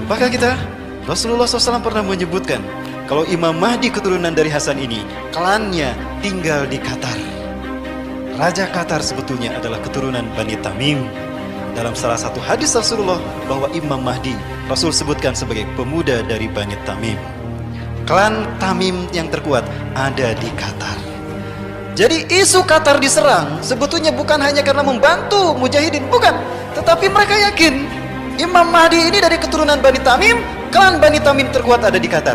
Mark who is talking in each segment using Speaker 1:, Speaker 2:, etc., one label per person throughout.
Speaker 1: Lupakah kita? Rasulullah SAW pernah menyebutkan kalau Imam Mahdi keturunan dari Hasan ini, klannya tinggal di Qatar. Raja Qatar sebetulnya adalah keturunan Bani Tamim. Dalam salah satu hadis Rasulullah bahwa Imam Mahdi Rasul sebutkan sebagai pemuda dari Bani Tamim. Klan Tamim yang terkuat ada di Qatar. Jadi isu Qatar diserang sebetulnya bukan hanya karena membantu mujahidin, bukan, tetapi mereka yakin Imam Mahdi ini dari keturunan Bani Tamim, klan Bani Tamim terkuat ada di Qatar.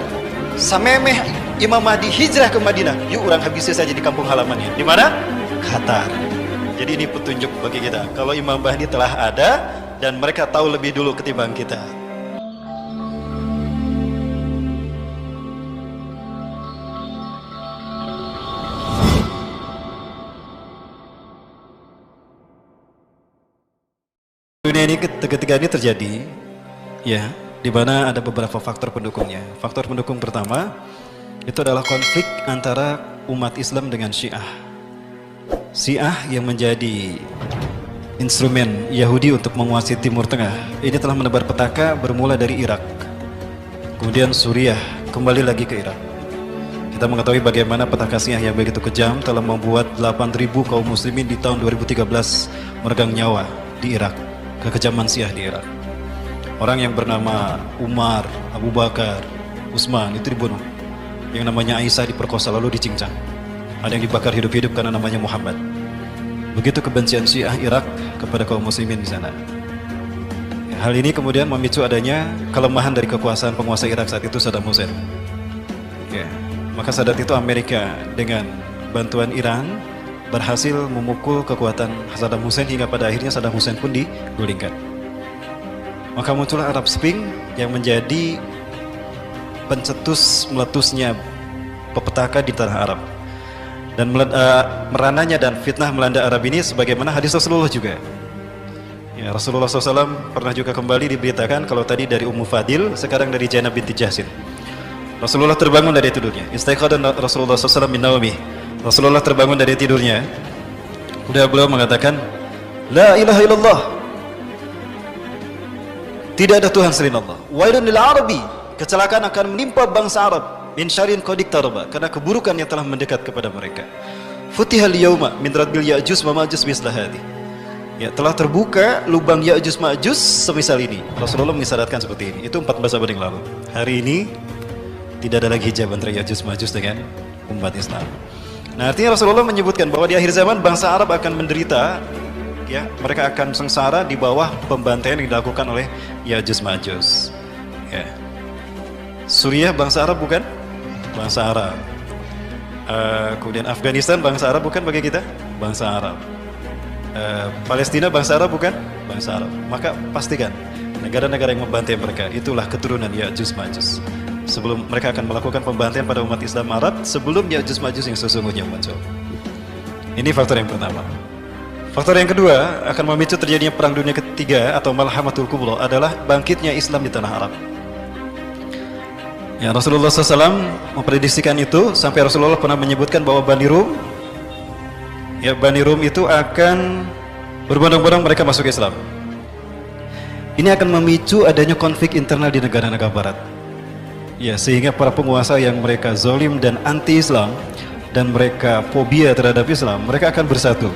Speaker 1: Samemeh Imam Mahdi hijrah ke Madinah, yuk orang habisnya saja di kampung halamannya. Di mana? Qatar. Jadi ini petunjuk bagi kita kalau Imam Mahdi telah ada dan mereka tahu lebih dulu ketimbang kita. Dunia ini ketika ini terjadi, ya, di mana ada beberapa faktor pendukungnya. Faktor pendukung pertama itu adalah konflik antara umat Islam dengan Syiah. Syiah yang menjadi instrumen Yahudi untuk menguasai Timur Tengah ini telah menebar petaka bermula dari Irak, kemudian Suriah, kembali lagi ke Irak. Kita mengetahui bagaimana petaka Syiah yang begitu kejam telah membuat 8.000 kaum muslimin di tahun 2013 meregang nyawa di Irak. Kekejaman Syiah di Irak. Orang yang bernama Umar, Abu Bakar, Utsman itu dibunuh. Yang namanya Aisyah diperkosa lalu dicincang. Ada yang dibakar hidup-hidup karena namanya Muhammad. Begitu kebencian Syiah Irak kepada kaum muslimin di sana. Hal ini kemudian memicu adanya kelemahan dari kekuasaan penguasa Irak saat itu, Saddam Hussein. Ya, maka saat itu Amerika dengan bantuan Iran berhasil memukul kekuatan Saddam Hussein hingga pada akhirnya Saddam Hussein pun digulingkan. Maka muncullah Arab Spring yang menjadi pencetus meletusnya petaka di tanah Arab. Dan merananya dan fitnah melanda Arab ini sebagaimana hadis Rasulullah juga. Ya, Rasulullah SAW pernah juga kembali diberitakan kalau tadi dari Ummu Fadil, sekarang dari Zainab binti Jahsin. Rasulullah terbangun dari tidurnya. Istaiqadha Rasulullah SAW min nawmi. Rasulullah terbangun dari tidurnya. Kemudian beliau mengatakan, La ilaha illallah. Tidak ada Tuhan selain Allah. Wailun lil arabi. Kecelakaan akan menimpa bangsa Arab. Min syarrin qad iqtaraba. Karena keburukan yang telah mendekat kepada mereka. Futihal yauma min radbil Ya'juj wa Ma'juj mislah hadhi. Ya, telah terbuka lubang Ya'juj Ma'juj semisal ini. Rasulullah mengisyaratkan seperti ini. Itu 14 abad yang lalu. Hari ini tidak ada lagi hijab antara Ya'juj Ma'juj dengan umat Islam. Nah, artinya Rasulullah menyebutkan bahwa di akhir zaman bangsa Arab akan menderita, ya, mereka akan sengsara di bawah pembantaian yang dilakukan oleh Ya'juj Ma'juj. Ya. Suriah bangsa Arab bukan? Bangsa Arab. Kemudian Afghanistan bangsa Arab bukan bagi kita? Bangsa Arab. Palestina bangsa Arab bukan? Bangsa Arab. Maka pastikan negara-negara yang membantai mereka itulah keturunan Ya'juj Ma'juj. Sebelum mereka akan melakukan pembantaian pada umat Islam Arab sebelum Ya'juj Ma'juj yang sesungguhnya muncul. Ini faktor yang pertama. Faktor yang kedua akan memicu terjadinya perang dunia ketiga atau Malhamatul Kubra adalah bangkitnya Islam di tanah Arab. Ya, Rasulullah SAW memprediksikan itu sampai Rasulullah pernah menyebutkan bahwa Bani Rum itu akan berbondong-bondong mereka masuk Islam. Ini akan memicu adanya konflik internal di negara-negara Barat. Ya, sehingga para penguasa yang mereka zalim dan anti-Islam dan mereka fobia terhadap Islam, mereka akan bersatu.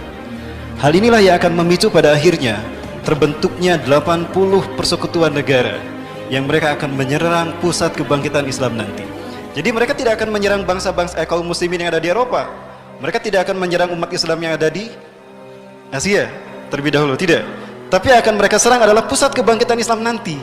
Speaker 1: Hal inilah yang akan memicu pada akhirnya terbentuknya 80 persekutuan negara yang mereka akan menyerang pusat kebangkitan Islam nanti. Jadi mereka tidak akan menyerang bangsa-bangsa kaum muslimin yang ada di Eropa. Mereka tidak akan menyerang umat Islam yang ada di Asia terlebih dahulu, tidak. Tapi akan mereka serang adalah pusat kebangkitan Islam nanti.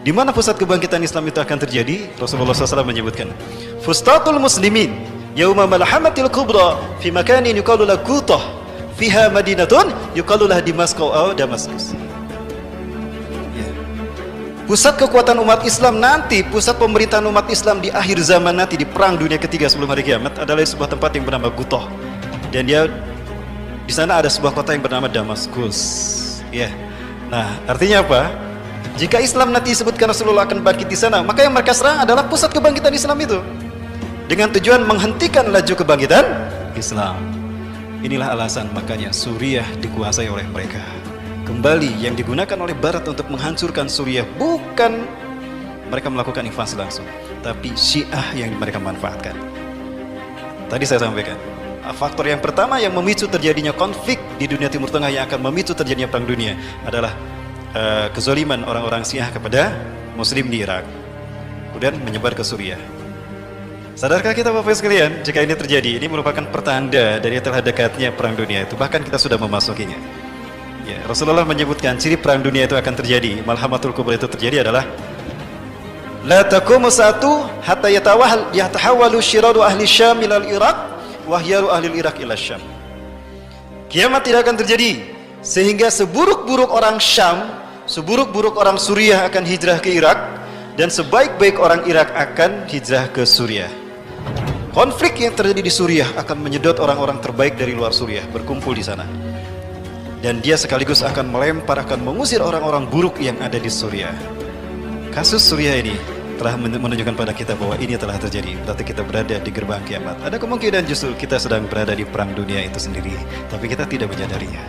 Speaker 1: Di mana pusat kebangkitan Islam itu akan terjadi? Rasulullah SAW menyebutkan, Fustatul muslimin yauma malhamatil kubra fi makanin yuqalu lahu Qutah fiha madinatun yuqalu laha Damaskus atau Damaskus. Ya. Pusat kekuatan umat Islam nanti, pusat pemerintahan umat Islam di akhir zaman nanti di perang dunia ketiga sebelum hari kiamat adalah sebuah tempat yang bernama Qutah. Dan dia di sana ada sebuah kota yang bernama Damaskus. Ya. Nah, artinya apa? Jika Islam nanti disebutkan Rasulullah akan bangkit di sana, maka yang mereka serang adalah pusat kebangkitan Islam itu. Dengan tujuan menghentikan laju kebangkitan Islam. Inilah alasan makanya Suriah dikuasai oleh mereka. Kembali yang digunakan oleh Barat untuk menghancurkan Suriah bukan mereka melakukan invasi langsung, tapi Syiah yang mereka manfaatkan. Tadi saya sampaikan, faktor yang pertama yang memicu terjadinya konflik di dunia Timur Tengah, yang akan memicu terjadinya perang dunia adalah kezaliman orang-orang Syiah kepada Muslim di Irak, kemudian menyebar ke Suriah. Sadarkah kita Bapak sekalian, jika ini terjadi, ini merupakan pertanda dari telah dekatnya perang dunia itu, bahkan kita sudah memasukinya. Ya, Rasulullah menyebutkan ciri perang dunia itu akan terjadi, malhamatul kubra itu terjadi adalah la taqumu sa'atu hatta yatahawalu syiradu ahli Syam ila al-Iraq wa hyaru ahli al-Iraq ila Syam. Kiamat tidak akan terjadi sehingga seburuk-buruk orang Syam, seburuk-buruk orang Suriah akan hijrah ke Irak, dan sebaik-baik orang Irak akan hijrah ke Suriah. Konflik yang terjadi di Suriah akan menyedot orang-orang terbaik dari luar Suriah berkumpul di sana. Dan dia sekaligus akan melempar, akan mengusir orang-orang buruk yang ada di Suriah. Kasus Suriah ini telah menunjukkan pada kita bahwa ini telah terjadi. Berarti kita berada di gerbang kiamat. Ada kemungkinan justru kita sedang berada di perang dunia itu sendiri, tapi kita tidak menyadarinya.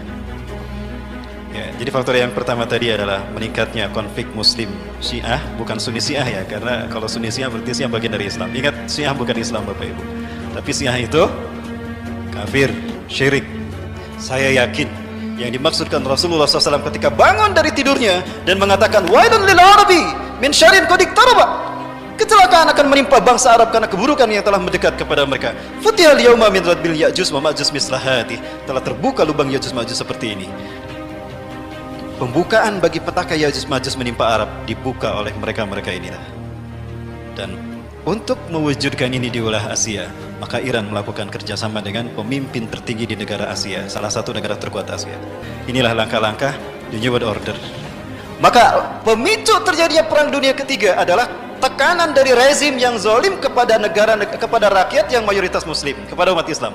Speaker 1: Ya, jadi faktor yang pertama tadi adalah meningkatnya konflik Muslim Syiah, bukan Sunni Syiah ya, karena kalau Sunni Syiah berarti Syiah bagian dari Islam. Ingat, Syiah bukan Islam Bapak Ibu, tapi Syiah itu kafir, syirik. Saya yakin yang dimaksudkan Rasulullah SAW ketika bangun dari tidurnya dan mengatakan wailun lil arabi min syarrin qad iqtaraba, kecelakaan akan menimpa bangsa Arab karena keburukan yang telah mendekat kepada mereka. Futihal yauma min radbil Ya'juj wa Ma'juj mislahati, telah terbuka lubang Ya'juj Ma'juj seperti ini. Pembukaan bagi petaka Ya'juj Ma'juj menimpa Arab dibuka oleh mereka-mereka inilah. Dan untuk mewujudkan ini di wilayah Asia, maka Iran melakukan kerjasama dengan pemimpin tertinggi di negara Asia, salah satu negara terkuat Asia. Inilah langkah-langkah the New World Order. Maka pemicu terjadinya perang dunia ketiga adalah tekanan dari rezim yang zalim kepada negara, kepada rakyat yang mayoritas Muslim, kepada umat Islam.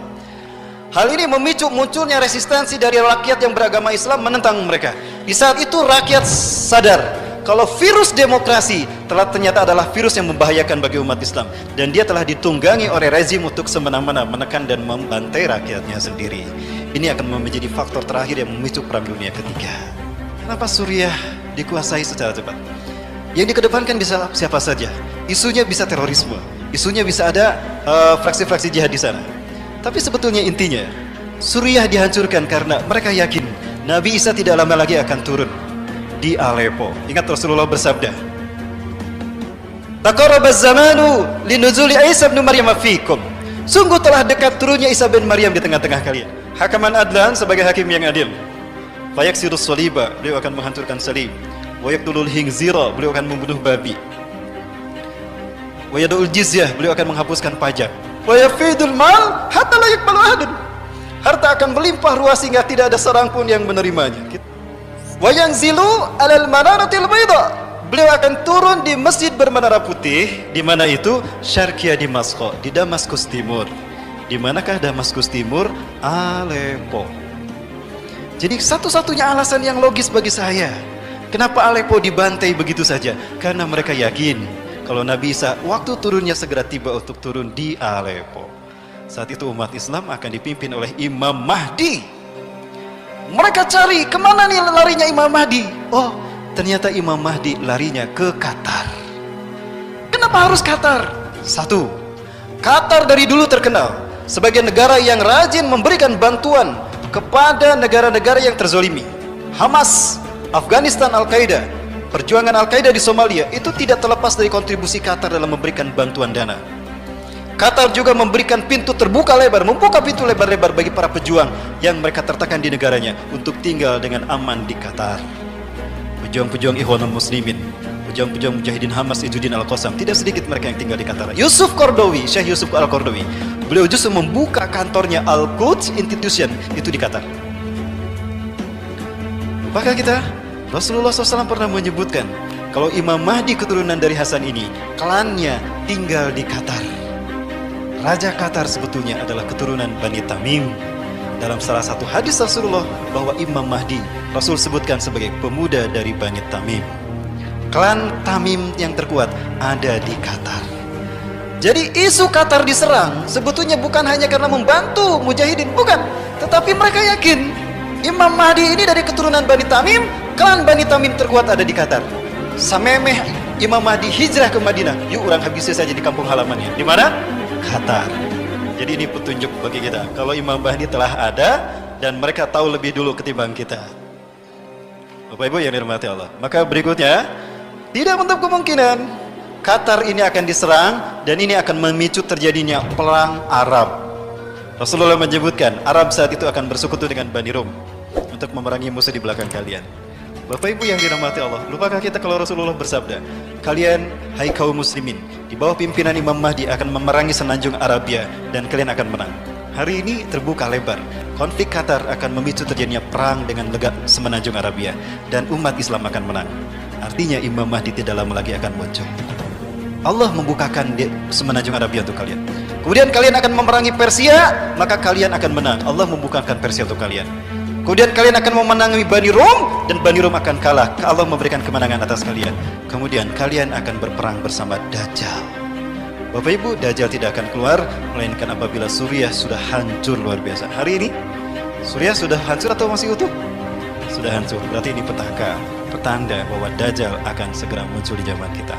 Speaker 1: Hal ini memicu munculnya resistensi dari rakyat yang beragama Islam menentang mereka. Di saat itu rakyat sadar kalau virus demokrasi ternyata adalah virus yang membahayakan bagi umat Islam, dan dia telah ditunggangi oleh rezim untuk semena-mena menekan dan membantai rakyatnya sendiri. Ini akan menjadi faktor terakhir yang memicu perang dunia ketiga. Kenapa Suriah dikuasai secara cepat? Yang dikedepankan bisa siapa saja. Isunya bisa terorisme, isunya bisa ada fraksi-fraksi jihad di sana. Tapi sebetulnya intinya Suriah dihancurkan karena mereka yakin Nabi Isa tidak lama lagi akan turun di Aleppo. Ingat Rasulullah bersabda, "Taqarrabaz zamanu linuzuli Isa bin Maryam fiikum." Sungguh telah dekat turunnya Isa bin Maryam di tengah-tengah kalian. Hakaman adlan, sebagai hakim yang adil. Fayaksirus saliba, beliau akan menghancurkan salib. Wa yaqtulul khinzira, beliau akan membunuh babi. Wa yadul jizyah, beliau akan menghapuskan pajak. Wa yafidul mal hatta la yaqbalu ahadun. Harta akan melimpah ruas sehingga tidak ada seorang pun yang menerimanya. Wa yanzilu alal manaratil bayda, beliau akan turun di masjid bermenara putih. Di mana itu? Syarqiyah Damaskus, di Damaskus Timur. Di manakah Damaskus Timur? Aleppo. Jadi satu-satunya alasan yang logis bagi saya, kenapa Aleppo dibantai begitu saja? Karena mereka yakin kalau Nabi Isa waktu turunnya segera tiba untuk turun di Aleppo. Saat itu umat Islam akan dipimpin oleh Imam Mahdi. Mereka cari kemana nih larinya Imam Mahdi? Oh, ternyata Imam Mahdi larinya ke Qatar. Kenapa harus Qatar? Satu, Qatar dari dulu terkenal sebagai negara yang rajin memberikan bantuan kepada negara-negara yang terzolimi. Hamas, Afghanistan, Al-Qaeda, perjuangan Al-Qaeda di Somalia itu tidak terlepas dari kontribusi Qatar dalam memberikan bantuan dana. Qatar juga memberikan pintu terbuka lebar, membuka pintu lebar-lebar bagi para pejuang yang mereka tertekan di negaranya untuk tinggal dengan aman di Qatar. Pejuang-pejuang Ikhwanul Muslimin, pejuang-pejuang Mujahidin Hamas, Izzuddin Al-Qassam, tidak sedikit mereka yang tinggal di Qatar. Yusuf Qaradawi, Syekh Yusuf Al-Qaradawi, beliau justru membuka kantornya Al-Quds Institution itu di Qatar. Bahkan kita, Rasulullah SAW pernah menyebutkan kalau Imam Mahdi keturunan dari Hasan ini, klannya tinggal di Qatar. Raja Qatar sebetulnya adalah keturunan Bani Tamim. Dalam salah satu hadis Rasulullah bahwa Imam Mahdi Rasul sebutkan sebagai pemuda dari Bani Tamim. Klan Tamim yang terkuat ada di Qatar. Jadi isu Qatar diserang sebetulnya bukan hanya karena membantu mujahidin, bukan, tetapi mereka yakin Imam Mahdi ini dari keturunan Bani Tamim, klan Bani Tamim terkuat ada di Qatar. Samemeh Imam Mahdi hijrah ke Madinah, yuk orang habisnya saja di kampung halamannya. Di mana? Qatar. Jadi ini petunjuk bagi kita. Kalau Imam Mahdi telah ada dan mereka tahu lebih dulu ketimbang kita. Bapak Ibu yang dirahmati Allah. Maka berikutnya, tidak menutup kemungkinan Qatar ini akan diserang dan ini akan memicu terjadinya perang Arab. Rasulullah menyebutkan Arab saat itu akan bersekutu dengan Bani Rum untuk memerangi musuh di belakang kalian. Bapak Ibu yang dirahmati Allah, lupakah kita kalau Rasulullah bersabda, kalian hai kaum muslimin, di bawah pimpinan Imam Mahdi akan memerangi semenanjung Arabia dan kalian akan menang. Hari ini terbuka lebar, konflik Qatar akan memicu terjadinya perang dengan semenanjung Arabia dan umat Islam akan menang. Artinya Imam Mahdi tidak lama lagi akan muncul. Allah membukakan semenanjung Arabia untuk kalian. Kemudian kalian akan memerangi Persia, maka kalian akan menang. Allah membukakan Persia untuk kalian. Kemudian kalian akan memenangi Bani Rum dan Bani Rum akan kalah. Allah memberikan kemenangan atas kalian. Kemudian kalian akan berperang bersama Dajjal. Bapak Ibu, Dajjal tidak akan keluar melainkan apabila Suriah sudah hancur luar biasa. Hari ini Suriah sudah hancur atau masih utuh? Sudah hancur. Berarti ini petanda bahwa Dajjal akan segera muncul di zaman kita.